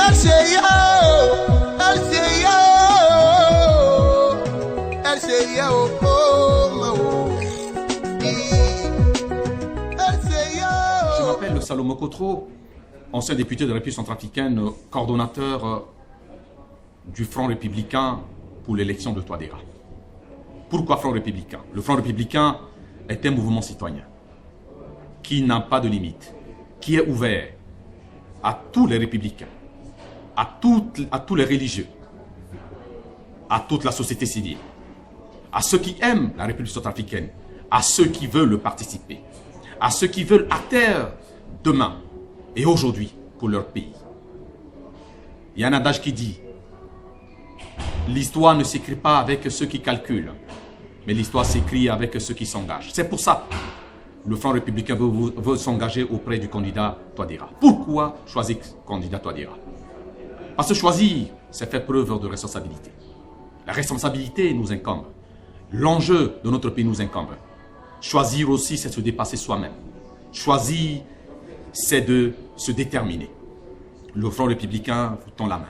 Je m'appelle Salomon Kotro, ancien député de la République centrafricaine, coordonnateur du Front républicain pour l'élection de Touadéra. Pourquoi Front républicain? Le Front républicain est un mouvement citoyen qui n'a pas de limite, qui est ouvert à tous les républicains, à tous les religieux, à toute la société civile, à ceux qui aiment la République centrafricaine, à ceux qui veulent participer, à ceux qui veulent à terre demain et aujourd'hui pour leur pays. Il y a un adage qui dit: l'histoire ne s'écrit pas avec ceux qui calculent, mais l'histoire s'écrit avec ceux qui s'engagent. C'est pour ça que le Front républicain veut s'engager auprès du candidat Touadéra. Pourquoi choisir le candidat Touadéra? Parce que choisir, c'est faire preuve de responsabilité. La responsabilité nous incombe. L'enjeu de notre pays nous incombe. Choisir aussi, c'est se dépasser soi-même. Choisir, c'est de se déterminer. Le Front républicain vous tend la main.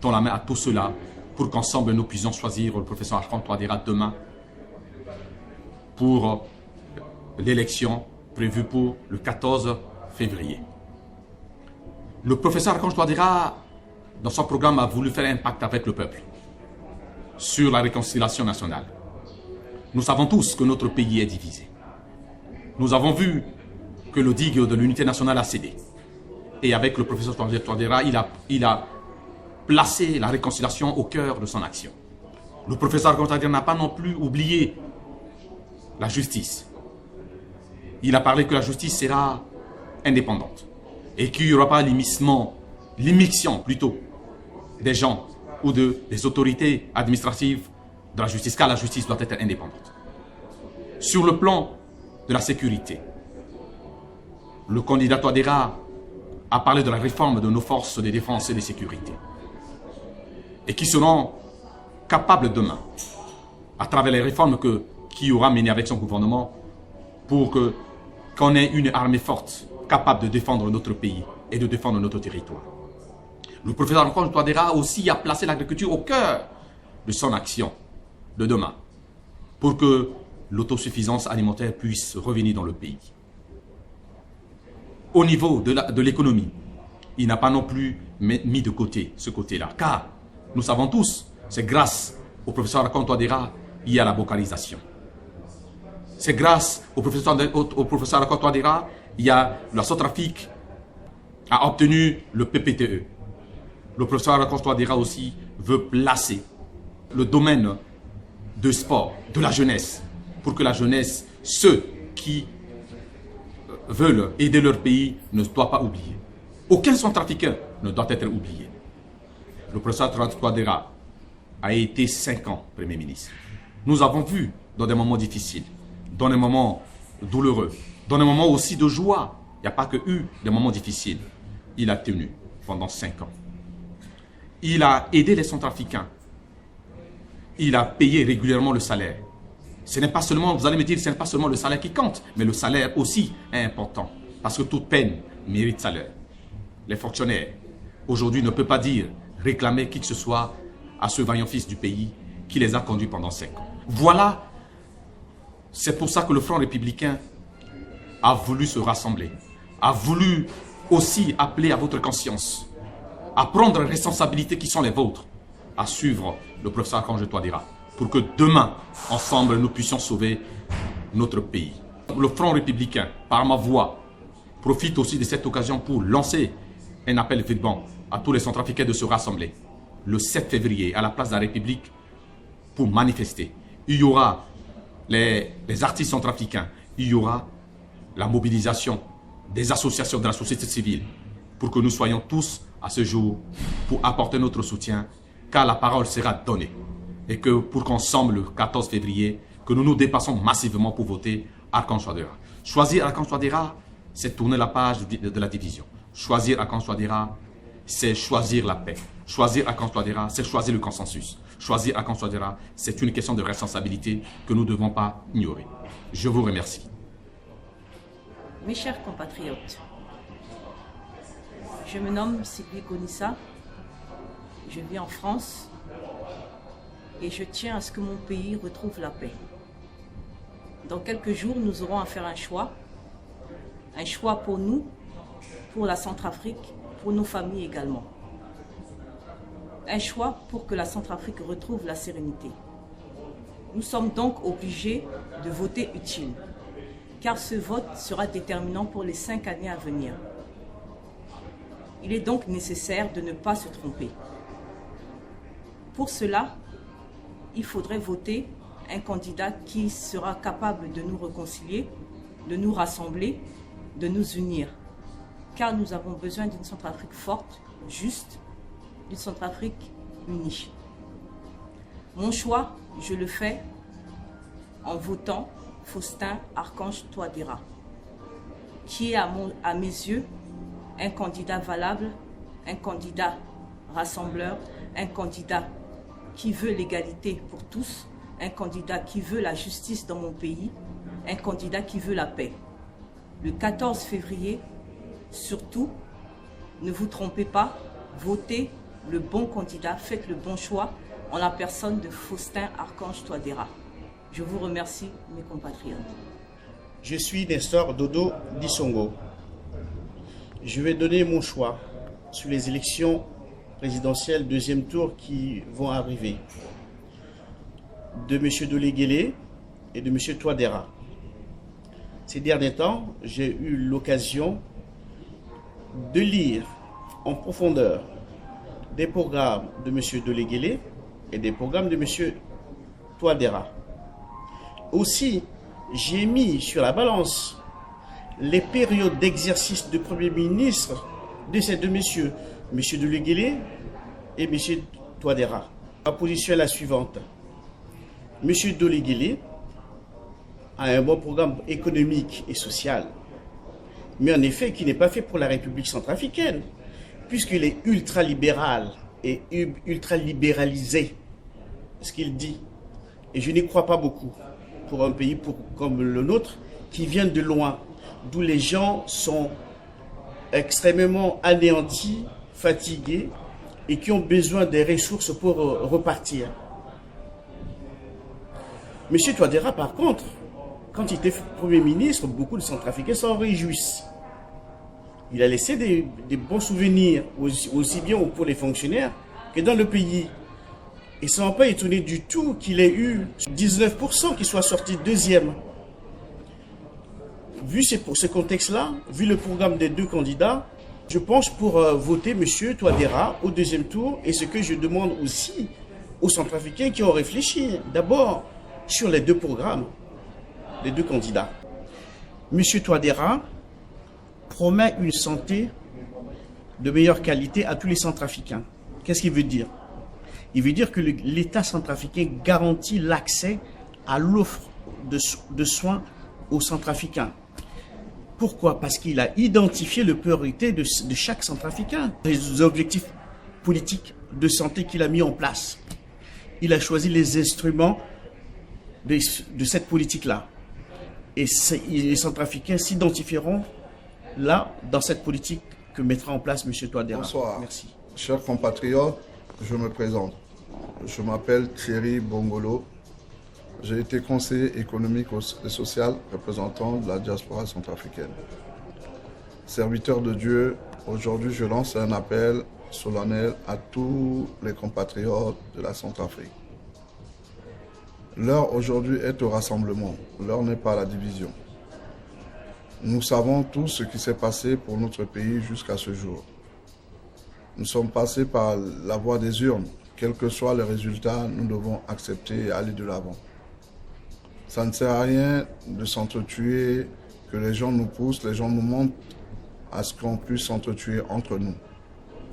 Tend la main à tous ceux-là pour qu'ensemble nous puissions choisir le professeur Archange Touadéra demain pour l'élection prévue pour le 14 février. Le professeur Archange Touadéra, dans son programme, a voulu faire un pacte avec le peuple sur la réconciliation nationale. Nous savons tous que notre pays est divisé. Nous avons vu que le digue de l'unité nationale a cédé. Et avec le professeur Touadéra, il a placé la réconciliation au cœur de son action. Le professeur Touadéra n'a pas non plus oublié la justice. Il a parlé que la justice sera indépendante et qu'il n'y aura pas l'immixtion plutôt des gens ou des autorités administratives de la justice, car la justice doit être indépendante. Sur le plan de la sécurité, le candidat Touadéra a parlé de la réforme de nos forces de défense et de sécurité et qui seront capables demain, à travers les réformes qu'il aura menées avec son gouvernement, pour qu'on ait une armée forte, capable de défendre notre pays et de défendre notre territoire. Le professeur Archange Touadéra aussi a placé l'agriculture au cœur de son action de demain, pour que l'autosuffisance alimentaire puisse revenir dans le pays. Au niveau de l'économie, il n'a pas non plus mis de côté ce côté-là, car nous savons tous, c'est grâce au professeur Archange Touadéra, il y a la vocalisation. C'est grâce au professeur Archange Touadéra, il y a la Centrafrique a obtenu le PPTE. Le professeur Archange Touadéra aussi veut placer le domaine de sport, de la jeunesse, pour que la jeunesse, ceux qui veulent aider leur pays, ne doivent pas oublier. Aucun centrafricain ne doit être oublié. Le professeur Touadéra a été 5 ans Premier ministre. Nous avons vu dans des moments difficiles, dans des moments douloureux, dans des moments aussi de joie. Il n'y a pas que eu des moments difficiles. Il a tenu pendant 5 ans. Il a aidé les centrafricains. Il a payé régulièrement le salaire. Ce n'est pas seulement, vous allez me dire, ce n'est pas seulement le salaire qui compte, mais le salaire aussi est important. Parce que toute peine mérite salaire. Les fonctionnaires, aujourd'hui, ne peuvent pas dire, réclamer qui que ce soit à ce vaillant fils du pays qui les a conduits pendant 5 ans. Voilà, c'est pour ça que le Front républicain a voulu se rassembler, a voulu aussi appeler à votre conscience, à prendre les responsabilités qui sont les vôtres, à suivre le professeur Archange Touadéra, pour que demain, ensemble, nous puissions sauver notre pays. Le Front républicain, par ma voix, profite aussi de cette occasion pour lancer un appel vibrant à tous les centrafricains de se rassembler le 7 février à la place de la République pour manifester. Il y aura les artistes centrafricains, il y aura la mobilisation des associations de la société civile pour que nous soyons tous à ce jour pour apporter notre soutien, car la parole sera donnée et que pour qu'ensemble, le 14 février, que nous nous dépassons massivement pour voter Archange Touadéra. Choisir Archange Touadéra, c'est tourner la page de la division. Choisir Archange Touadéra, c'est choisir la paix. Choisir Archange Touadéra, c'est choisir le consensus. Choisir Archange Touadéra, c'est une question de responsabilité que nous ne devons pas ignorer. Je vous remercie. Mes chers compatriotes, je me nomme Sylvie Konissa, Je vis en France et je tiens à ce que mon pays retrouve la paix. Dans quelques jours, nous aurons à faire un choix pour nous, pour la Centrafrique, pour nos familles également. Un choix pour que la Centrafrique retrouve la sérénité. Nous sommes donc obligés de voter utile, car ce vote sera déterminant pour les 5 années à venir. Il est donc nécessaire de ne pas se tromper. Pour cela, il faudrait voter un candidat qui sera capable de nous réconcilier, de nous rassembler, de nous unir. Car nous avons besoin d'une Centrafrique forte, juste, d'une Centrafrique unie. Mon choix, je le fais en votant Faustin Archange Touadéra, qui est à mes yeux un candidat valable, un candidat rassembleur, un candidat qui veut l'égalité pour tous, un candidat qui veut la justice dans mon pays, un candidat qui veut la paix. Le 14 février, surtout, ne vous trompez pas, votez le bon candidat, faites le bon choix en la personne de Faustin Archange Touadéra. Je vous remercie, mes compatriotes. Je suis Nestor Dodo Dissongo. Je vais donner mon choix sur les élections présidentielles deuxième tour qui vont arriver, de M. Doléguélé et de M. Touadéra. Ces derniers temps, j'ai eu l'occasion de lire en profondeur des programmes de M. Doléguélé et des programmes de M. Touadéra. Aussi, j'ai mis sur la balance les périodes d'exercice de Premier ministre de ces deux messieurs, M. Doléguélé et M. Touadéra. Ma position est la suivante. M. Doléguélé a un bon programme économique et social, mais en effet qui n'est pas fait pour la République centrafricaine, puisqu'il est ultra-libéral et ultra-libéralisé, ce qu'il dit. Et je n'y crois pas beaucoup pour un pays comme le nôtre, qui vient de loin, d'où les gens sont extrêmement anéantis, fatigués, et qui ont besoin des ressources pour repartir. M. Touadéra, par contre, quand il était Premier ministre, beaucoup de Centrafricains s'en réjouissent. Il a laissé des bons souvenirs, aussi bien pour les fonctionnaires que dans le pays. Ils ne sont pas étonnés du tout qu'il ait eu 19% qui soit sorti deuxième. Vu ce contexte-là, vu le programme des deux candidats, je pense pour voter M. Touadéra au deuxième tour, et ce que je demande aussi aux Centrafricains qui ont réfléchi d'abord sur les deux programmes des deux candidats. M. Touadéra promet une santé de meilleure qualité à tous les Centrafricains. Qu'est-ce qu'il veut dire? Il veut dire que l'État centrafricain garantit l'accès à l'offre de soins aux Centrafricains. Pourquoi? Parce qu'il a identifié les priorités de chaque Centrafricain, les objectifs politiques de santé qu'il a mis en place. Il a choisi les instruments de cette politique-là. Et les Centrafricains s'identifieront là, dans cette politique que mettra en place M. Touadéra. Bonsoir. Merci. Chers compatriotes, je me présente. Je m'appelle Thierry Bongolo. J'ai été conseiller économique et social représentant de la diaspora centrafricaine. Serviteur de Dieu, aujourd'hui je lance un appel solennel à tous les compatriotes de la Centrafrique. L'heure aujourd'hui est au rassemblement, l'heure n'est pas à la division. Nous savons tous ce qui s'est passé pour notre pays jusqu'à ce jour. Nous sommes passés par la voie des urnes. Quels que soient les résultats, nous devons accepter et aller de l'avant. Ça ne sert à rien de s'entretuer, que les gens nous poussent, les gens nous montrent à ce qu'on puisse s'entretuer entre nous.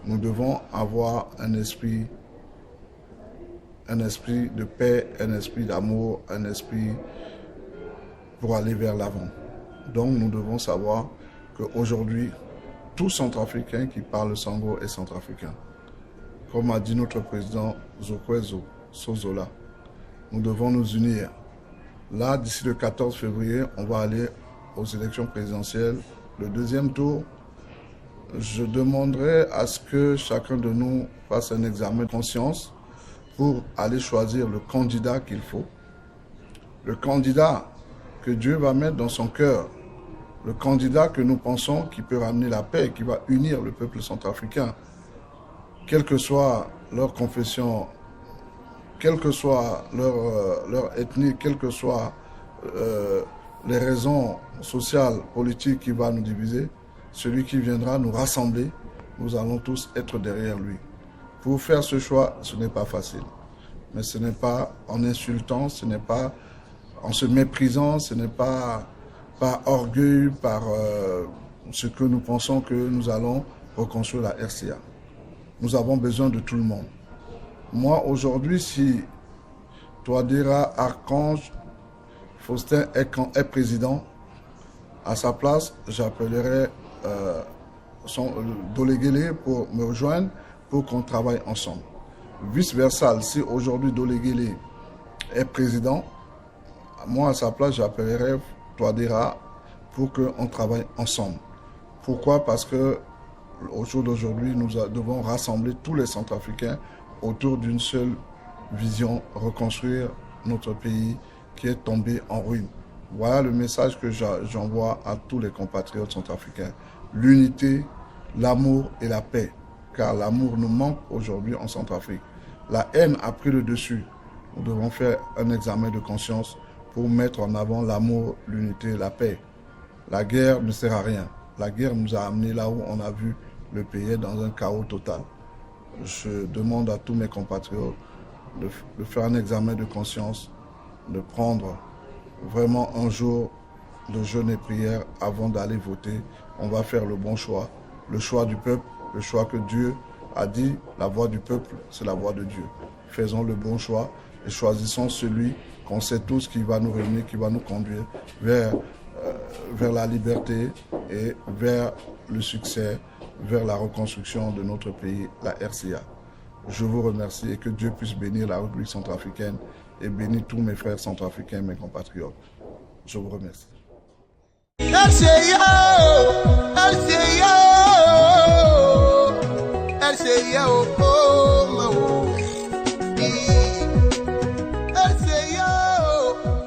Nous devons avoir un esprit de paix, un esprit d'amour, un esprit pour aller vers l'avant. Donc nous devons savoir qu'aujourd'hui, tout Centrafricain qui parle Sango est Centrafricain. Comme a dit notre président Zokwezo Sozola, nous devons nous unir. Là, d'ici le 14 février, on va aller aux élections présidentielles. Le deuxième tour, je demanderai à ce que chacun de nous fasse un examen de conscience pour aller choisir le candidat qu'il faut. Le candidat que Dieu va mettre dans son cœur, le candidat que nous pensons qui peut ramener la paix, qui va unir le peuple centrafricain, quelle que soit leur confession, quelle que soit leur ethnie, quelles que soient les raisons sociales, politiques qui vont nous diviser, celui qui viendra nous rassembler, nous allons tous être derrière lui. Pour faire ce choix, ce n'est pas facile. Mais ce n'est pas en insultant, ce n'est pas en se méprisant, ce n'est pas par orgueil, par ce que nous pensons que nous allons reconstruire la RCA. Nous avons besoin de tout le monde. Moi, aujourd'hui, si Touadéra Archange Faustin est président, à sa place, j'appellerai Doléguélé pour me rejoindre, pour qu'on travaille ensemble. Vice-versa, si aujourd'hui Doléguélé est président, moi à sa place, j'appellerai Touadéra pour qu'on travaille ensemble. Pourquoi? Parce que au jour d'aujourd'hui, nous devons rassembler tous les Centrafricains autour d'une seule vision, reconstruire notre pays qui est tombé en ruine. Voilà le message que j'envoie à tous les compatriotes centrafricains. L'unité, l'amour et la paix. Car l'amour nous manque aujourd'hui en Centrafrique. La haine a pris le dessus. Nous devons faire un examen de conscience pour mettre en avant l'amour, l'unité et la paix. La guerre ne sert à rien. La guerre nous a amenés là où on a vu le pays dans un chaos total. Je demande à tous mes compatriotes de faire un examen de conscience, de prendre vraiment un jour de jeûne et prière avant d'aller voter. On va faire le bon choix, le choix du peuple, le choix que Dieu a dit, la voix du peuple, c'est la voix de Dieu. Faisons le bon choix et choisissons celui qu'on sait tous qui va nous réunir, qui va nous conduire vers la liberté et vers le succès, vers la reconstruction de notre pays, la RCA. Je vous remercie et que Dieu puisse bénir la République centrafricaine et bénir tous mes frères centrafricains, mes compatriotes. Je vous remercie. RCA,